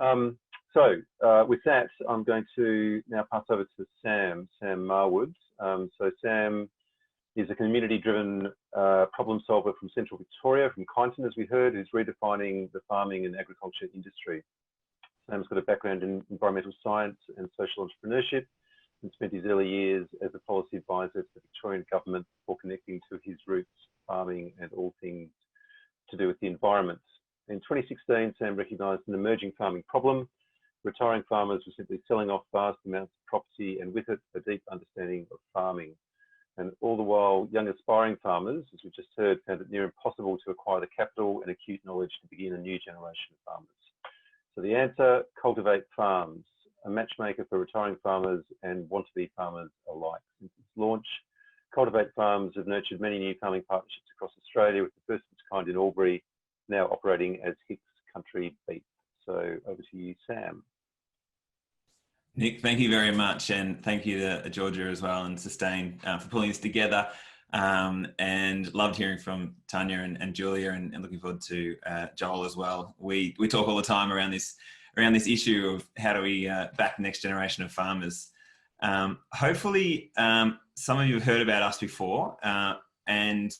With that, I'm going to now pass over to Sam Marwood. So Sam is a community-driven problem solver from Central Victoria, from Kyneton, as we heard, who's redefining the farming and agriculture industry. Sam's got a background in environmental science and social entrepreneurship, and spent his early years as a policy advisor to the Victorian government before connecting to his roots, farming and all things to do with the environment. In 2016, Sam recognised an emerging farming problem. Retiring farmers were simply selling off vast amounts of property, and with it, a deep understanding of farming. And all the while, young aspiring farmers, as we just heard, found it near impossible to acquire the capital and acute knowledge to begin a new generation of farmers. So the answer, Cultivate Farms, a matchmaker for retiring farmers and want-to-be farmers alike. Since its launch, Cultivate Farms have nurtured many new farming partnerships across Australia, with the first of its kind in Albury, now operating as Hicks Country Beef. So over to you, Sam. Nick, thank you very much, and thank you to Georgia as well and Sustain for pulling this together. And loved hearing from Tanya and Julia, and looking forward to Joel as well. We talk all the time around this issue of how do we back the next generation of farmers. Hopefully, some of you have heard about us before, and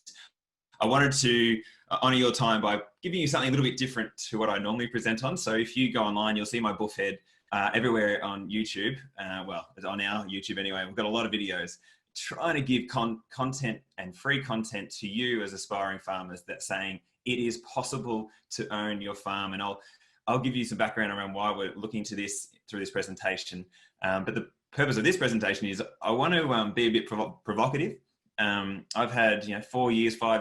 I wanted to honour your time by giving you something a little bit different to what I normally present on. So if you go online, you'll see my buff head everywhere on YouTube. Well, it's on our YouTube anyway. We've got a lot of videos trying to give content and free content to you as aspiring farmers that's saying it is possible to own your farm. And I'll give you some background around why we're looking to this through this presentation. But the purpose of this presentation is I want to be a bit provocative. I've had 5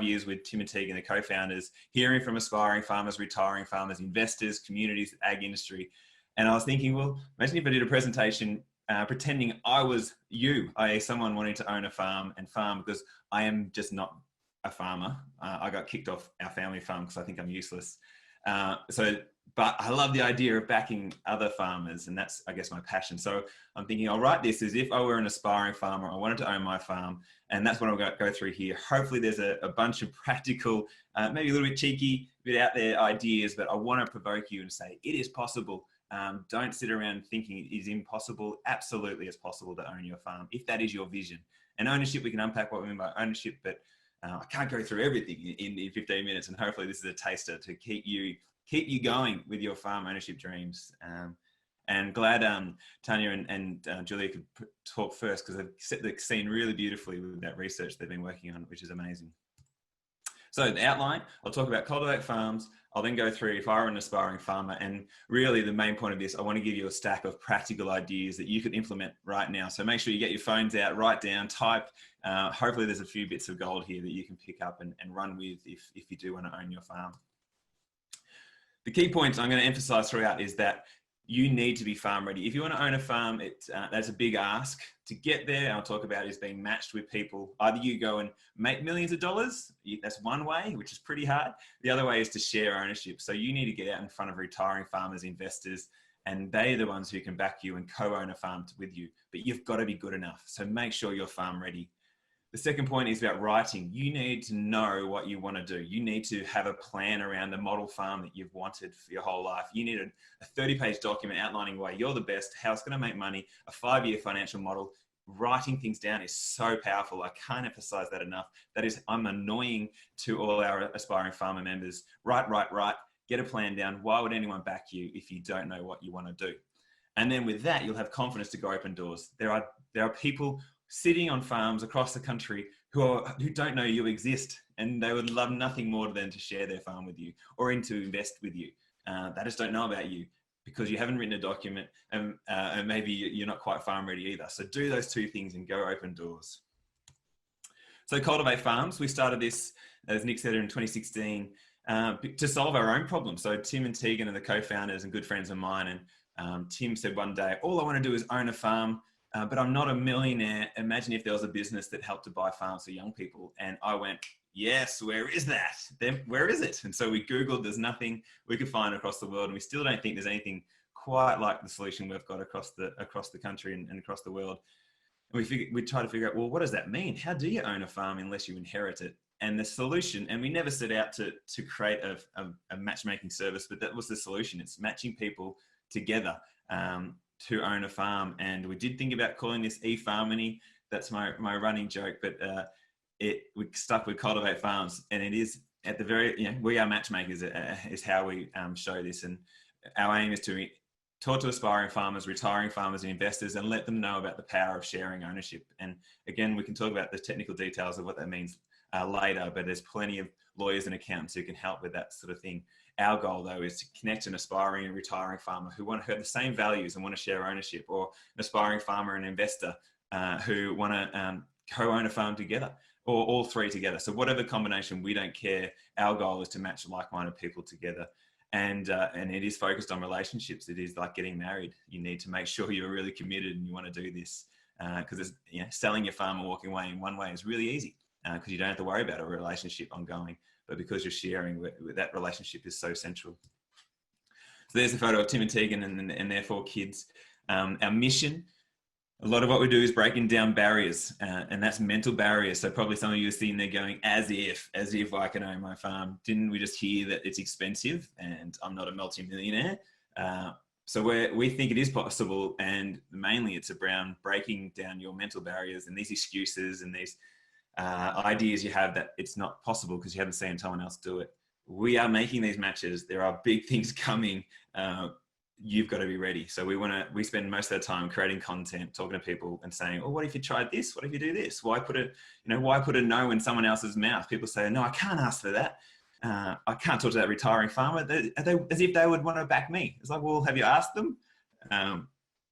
years with Tim and Tegan, the co-founders, hearing from aspiring farmers, retiring farmers, investors, communities, ag industry. And I was thinking, well, imagine if I did a presentation pretending I was you, i.e. someone wanting to own a farm and farm, because I am just not a farmer. I got kicked off our family farm because I think I'm useless. But I love the idea of backing other farmers, and that's, I guess, my passion. So I'm thinking I'll write this as if I were an aspiring farmer. I wanted to own my farm, and that's what I'm going to go through here. Hopefully there's a bunch of practical, maybe a little bit cheeky, a bit out there ideas, but I want to provoke you and say it is possible. Don't sit around thinking it is impossible. Absolutely, it's possible to own your farm if that is your vision. And ownership, we can unpack what we mean by ownership, but I can't go through everything in 15 minutes. And hopefully this is a taster to keep you going with your farm ownership dreams. And glad Tanya and Julia could talk first, because they've set the scene really beautifully with that research they've been working on, which is amazing. So the outline, I'll talk about Cultivate Farms. I'll then go through if I were an aspiring farmer, and really the main point of this, I want to give you a stack of practical ideas that you could implement right now. So make sure you get your phones out, write down, type. Hopefully there's a few bits of gold here that you can pick up and run with if you do want to own your farm. The key points I'm going to emphasize throughout is that you need to be farm ready. If you want to own a farm, that's a big ask. To get there, I'll talk about is being matched with people. Either you go and make millions of dollars, that's one way, which is pretty hard. The other way is to share ownership. So you need to get out in front of retiring farmers, investors, and they're the ones who can back you and co-own a farm with you. But you've got to be good enough. So make sure you're farm ready. The second point is about writing. You need to know what you want to do. You need to have a plan around the model farm that you've wanted for your whole life. You need a 30-page document outlining why you're the best, how it's going to make money, a 5-year financial model. Writing things down is so powerful. I can't emphasize that enough. That is, I'm annoying to all our aspiring farmer members. Write, get a plan down. Why would anyone back you if you don't know what you want to do? And then with that, you'll have confidence to go open doors. There are people sitting on farms across the country who don't know you exist, and they would love nothing more than to share their farm with you or to invest with you. They just don't know about you because you haven't written a document, and maybe you're not quite farm ready either. So do those two things and go open doors. So Cultivate Farms, we started this, as Nick said, in 2016 to solve our own problems. So Tim and Tegan are the co-founders and good friends of mine, and Tim said one day, all I want to do is own a farm. But I'm not a millionaire. Imagine if there was a business that helped to buy farms for young people. And I went, yes, where is that? Then where is it? And so we Googled, there's nothing we could find across the world. And we still don't think there's anything quite like the solution we've got across the country and across the world. And we try to figure out, well, what does that mean? How do you own a farm unless you inherit it? And the solution, and we never set out to create a matchmaking service, but that was the solution. It's matching people together to own a farm. And we did think about calling this eFarmony. That's my running joke, but we stuck with Cultivate Farms, and it is at the very, we are matchmakers is how we show this. And our aim is to talk to aspiring farmers, retiring farmers and investors, and let them know about the power of sharing ownership. And again, we can talk about the technical details of what that means later, but there's plenty of lawyers and accountants who can help with that sort of thing. Our goal, though, is to connect an aspiring and retiring farmer who have the same values and want to share ownership, or an aspiring farmer and investor who want to co-own a farm together, or all three together. So whatever combination, we don't care. Our goal is to match like-minded people together. And it is focused on relationships. It is like getting married. You need to make sure you're really committed and you want to do this, because selling your farm and walking away in one way is really easy, because you don't have to worry about a relationship ongoing. But because you're sharing, that relationship is so central. So there's a photo of Tim and Tegan and their 4 kids. Our mission, a lot of what we do is breaking down barriers, and that's mental barriers. So probably some of you are sitting there going, as if I can own my farm. Didn't we just hear that it's expensive and I'm not a multi-millionaire? So we think it is possible, and mainly it's around breaking down your mental barriers and these excuses and these ideas you have that it's not possible because you haven't seen someone else do it. We are making these matches. There are big things coming. You've got to be ready. So we spend most of the time creating content, talking to people and saying, oh, what if you tried this? What if you do this? Why put a no in someone else's mouth? People say, no, I can't ask for that. I can't talk to that retiring farmer. As if they would want to back me. It's like, well, have you asked them?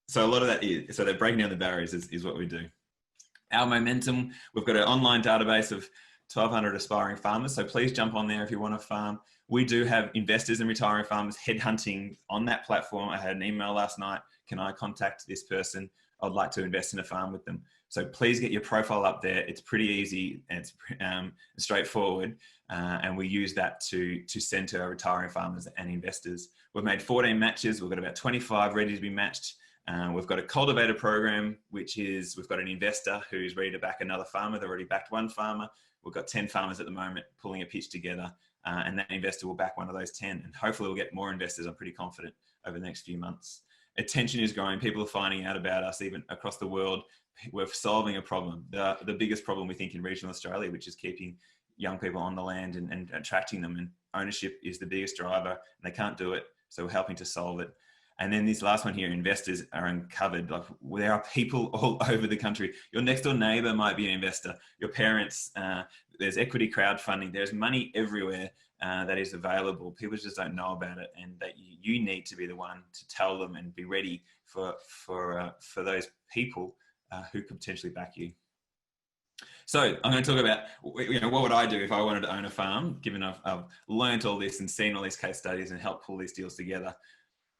So a lot of that is, so they're breaking down the barriers is what we do. Our momentum, we've got an online database of 1,200 aspiring farmers. So please jump on there if you want to farm. We do have investors and retiring farmers headhunting on that platform. I had an email last night. Can I contact this person? I'd like to invest in a farm with them. So please get your profile up there. It's pretty easy and it's straightforward. And we use that to send to our retiring farmers and investors. We've made 14 matches. We've got about 25 ready to be matched. We've got a cultivator program, which is, we've got an investor who's ready to back another farmer. They've already backed one farmer. We've got 10 farmers at the moment pulling a pitch together, and that investor will back one of those 10. And hopefully we'll get more investors, I'm pretty confident, over the next few months. Attention is growing. People are finding out about us even across the world. We're solving a problem, the biggest problem we think in regional Australia, which is keeping young people on the land and attracting them. And ownership is the biggest driver, and they can't do it. So we're helping to solve it. And then this last one here, investors are uncovered. Like, there are people all over the country. Your next door neighbor might be an investor. Your parents, there's equity crowdfunding. There's money everywhere that is available. People just don't know about it, and that you need to be the one to tell them and be ready for those people who could potentially back you. So I'm going to talk about, what would I do if I wanted to own a farm, given I've learned all this and seen all these case studies and helped pull these deals together.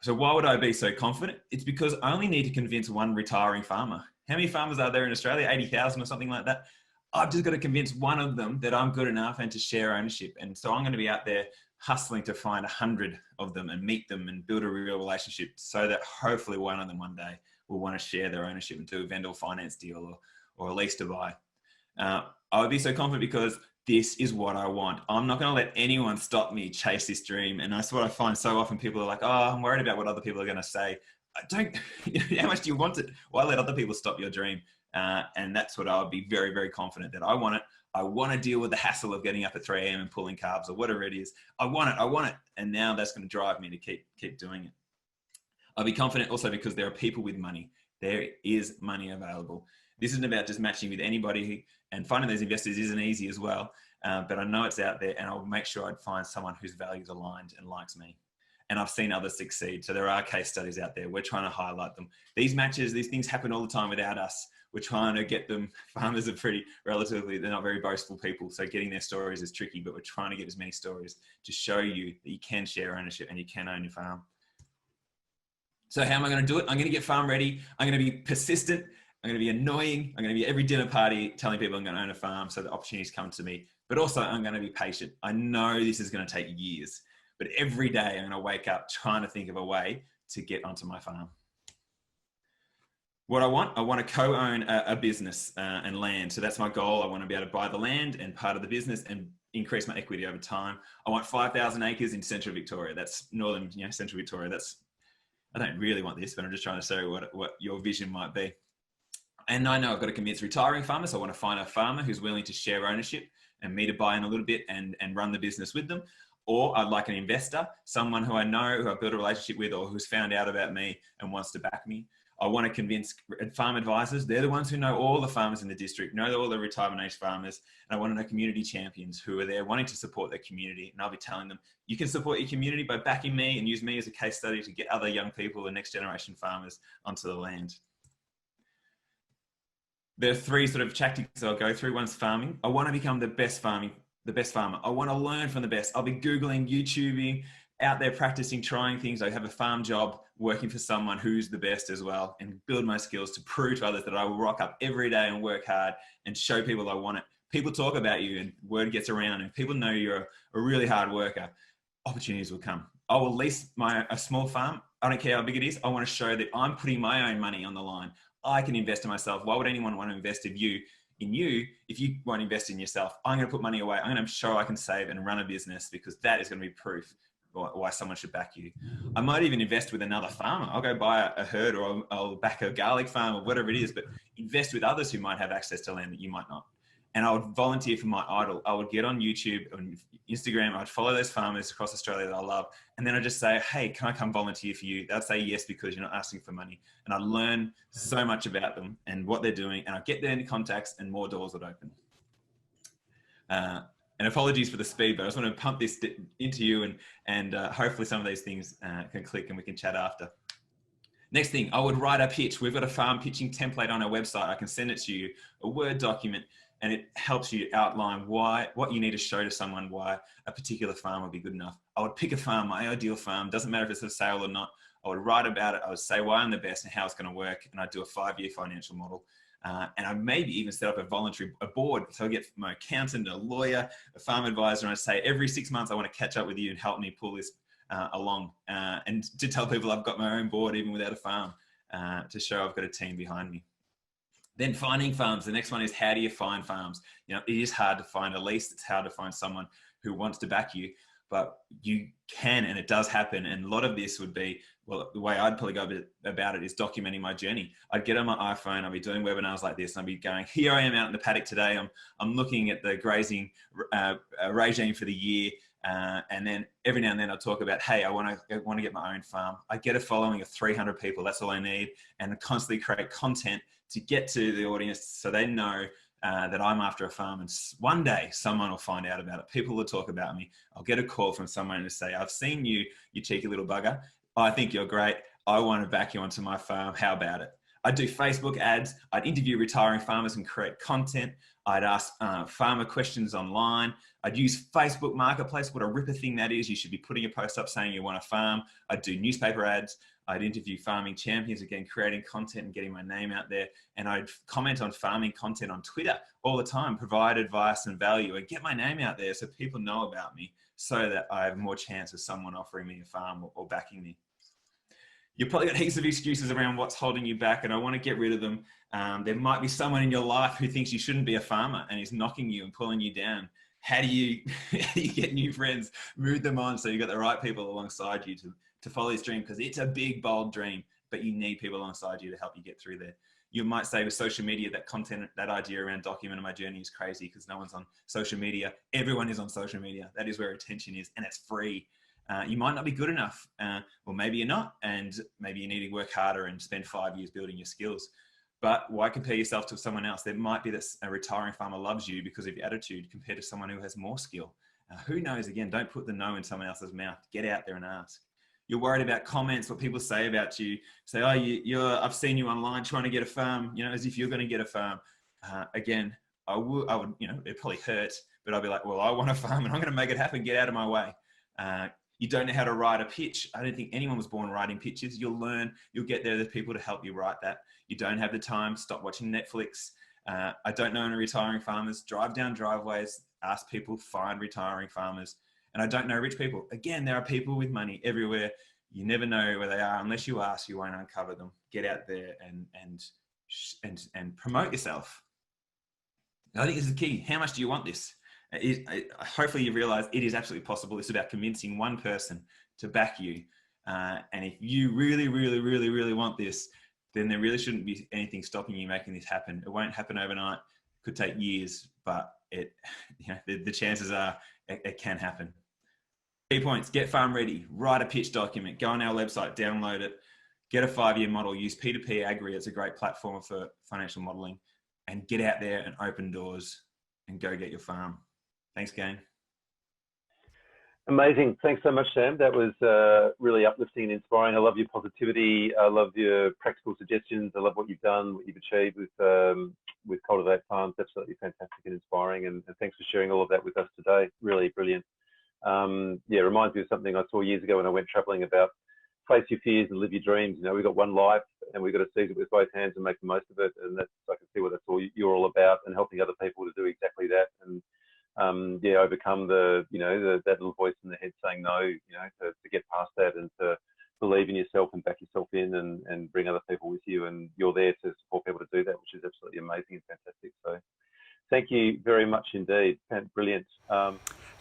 So why would I be so confident? It's because I only need to convince one retiring farmer. How many farmers are there in Australia? 80,000 or something like that. I've just got to convince one of them that I'm good enough and to share ownership. And so I'm going to be out there hustling to find 100 of them and meet them and build a real relationship, so that hopefully one of them one day will want to share their ownership and do a vendor finance deal or a lease to buy. I would be so confident because this is what I want. I'm not going to let anyone stop me chase this dream. And that's what I find so often. People are like, oh, I'm worried about what other people are going to say. How much do you want it? Why let other people stop your dream? And that's what I would be very, very confident that I want it. I want to deal with the hassle of getting up at 3 a.m. and pulling carbs or whatever it is. I want it. And now that's going to drive me to keep doing it. I'll be confident also because there are people with money. There is money available. This isn't about just matching with anybody, and finding those investors isn't easy as well. But I know it's out there, and I'll make sure I'd find someone whose values aligned and likes me. And I've seen others succeed. So there are case studies out there. We're trying to highlight them. These matches, these things happen all the time without us. We're trying to get them. Farmers are they're not very boastful people. So getting their stories is tricky, but we're trying to get as many stories to show you that you can share ownership and you can own your farm. So how am I going to do it? I'm going to get farm ready. I'm going to be persistent. I'm going to be annoying. I'm going to be at every dinner party telling people I'm going to own a farm so the opportunities come to me. But also I'm going to be patient. I know this is going to take years, but every day I'm going to wake up trying to think of a way to get onto my farm. What I want to co-own a business and land. So that's my goal. I want to be able to buy the land and part of the business and increase my equity over time. I want 5,000 acres in central Victoria. That's northern, central Victoria. I don't really want this, but I'm just trying to show what your vision might be. And I know I've got to convince retiring farmers. I want to find a farmer who's willing to share ownership and me to buy in a little bit and run the business with them. Or I'd like an investor, someone who I know, who I've built a relationship with, or who's found out about me and wants to back me. I want to convince farm advisors. They're the ones who know all the farmers in the district, know all the retirement age farmers. And I want to know community champions who are there wanting to support their community. And I'll be telling them, you can support your community by backing me and use me as a case study to get other young people and next generation farmers onto the land. There are three sort of tactics I'll go through. One's farming. I want to become the best farmer. I want to learn from the best. I'll be Googling, YouTubing, out there practicing, trying things. I have a farm job working for someone who's the best as well, and build my skills to prove to others that I will rock up every day and work hard and show people I want it. People talk about you and word gets around and people know you're a really hard worker. Opportunities will come. I will lease a small farm. I don't care how big it is. I want to show that I'm putting my own money on the line. I can invest in myself. Why would anyone want to invest in you if you won't invest in yourself? I'm going to put money away. I'm going to show I can save and run a business, because that is going to be proof why someone should back you. I might even invest with another farmer. I'll go buy a herd, or I'll back a garlic farm or whatever it is, but invest with others who might have access to land that you might not. And I would volunteer for my idol. I would get on YouTube and Instagram. I'd follow those farmers across Australia that I love. And then I'd just say, hey, can I come volunteer for you? They'd say yes, because you're not asking for money. And I'd learn so much about them and what they're doing. And I'd get their contacts and more doors would open. And apologies for the speed, but I just want to pump this into you, and hopefully some of these things can click and we can chat after. Next thing, I would write a pitch. We've got a farm pitching template on our website. I can send it to you, a Word document, and it helps you outline what you need to show to someone why a particular farm would be good enough. I would pick a farm, my ideal farm, doesn't matter if it's a sale or not. I would write about it. I would say why I'm the best and how it's going to work. And I'd do a 5-year financial model. And I'd maybe even set up a board. So I get my accountant, a lawyer, a farm advisor, and I say, every 6 months, I want to catch up with you and help me pull this along. And to tell people I've got my own board, even without a farm, to show I've got a team behind me. Then finding farms. The next one is, how do you find farms? You know, it is hard to find a lease. It's hard to find someone who wants to back you, but you can, and it does happen. And a lot of this would be, well, the way I'd probably go about it is documenting my journey. I'd get on my iPhone, I'd be doing webinars like this, and I'd be going, here I am out in the paddock today. I'm looking at the grazing regime for the year. And then every now and then I'll talk about, hey, I want to get my own farm. I get a following of 300 people. That's all I need. And I constantly create content to get to the audience so they know that I'm after a farm, and one day someone will find out about it. People will talk about me. I'll get a call from someone to say, I've seen you, you cheeky little bugger. I think you're great. I want to back you onto my farm. How about it? I'd do Facebook ads. I'd interview retiring farmers and create content. I'd ask farmer questions online. I'd use Facebook Marketplace. What a ripper thing that is. You should be putting a post up saying you want a farm. I'd do newspaper ads. I'd interview farming champions, again, creating content and getting my name out there. And I'd comment on farming content on Twitter all the time, provide advice and value, and get my name out there so people know about me, so that I have more chance of someone offering me a farm or backing me. You've probably got heaps of excuses around what's holding you back, and I want to get rid of them. There might be someone in your life who thinks you shouldn't be a farmer and is knocking you and pulling you down. How do you get new friends, move them on so you've got the right people alongside you to follow this dream? Because it's a big, bold dream, but you need people alongside you to help you get through there. You might say with social media, that content, that idea around documenting my journey is crazy because no one's on social media. Everyone is on social media. That is where attention is, and it's free. You might not be good enough, or maybe you're not, and maybe you need to work harder and spend 5 years building your skills. But why compare yourself to someone else? There might be that a retiring farmer loves you because of your attitude compared to someone who has more skill. Who knows? Again, don't put the no in someone else's mouth. Get out there and ask. You're worried about comments, what people say about you. Say, oh, I've seen you online trying to get a farm, you know, as if you're going to get a farm. Again, I would, you know, it probably hurts, but I'll be like, well, I want a farm and I'm going to make it happen. Get out of my way. You don't know how to write a pitch. I don't think anyone was born writing pitches. You'll learn, you'll get there. There's people to help you write that. You don't have the time, stop watching Netflix. I don't know any retiring farmers. Drive down driveways, ask people, find retiring farmers. And I don't know rich people. Again, there are people with money everywhere. You never know where they are. Unless you ask, you won't uncover them. Get out there and promote yourself. I think this is the key. How much do you want this? Hopefully you realize it is absolutely possible. It's about convincing one person to back you. And if you really, really, really, really want this, then there really shouldn't be anything stopping you making this happen. It won't happen overnight. It could take years, but the chances are it can happen. Key points: get farm ready, write a pitch document, go on our website, download it, get a 5-year model, use P2P Agri. It's a great platform for financial modeling, and get out there and open doors and go get your farm. Thanks, gang. Amazing. Thanks so much, Sam. That was really uplifting and inspiring. I love your positivity. I love your practical suggestions. I love what you've done, what you've achieved with Cultivate Farms. Absolutely fantastic and inspiring. And thanks for sharing all of that with us today. Really brilliant. Yeah, it reminds me of something I saw years ago when I went traveling about face your fears and live your dreams. We've got one life and we've got to seize it with both hands and make the most of it. And that's, I can see what that's all you're all about, and helping other people to do exactly that. And yeah, overcome that little voice in the head saying no, to get past that and to believe in yourself and back yourself in and bring other people with you. And you're there to support people to do that, which is absolutely amazing and fantastic. So thank you very much indeed. Brilliant.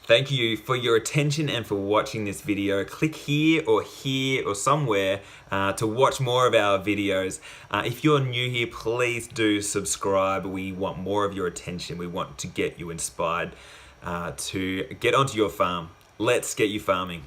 Thank you for your attention and for watching this video. Click here or somewhere to watch more of our videos. If you're new here, please do subscribe. We want more of your attention. We want to get you inspired to get onto your farm. Let's get you farming.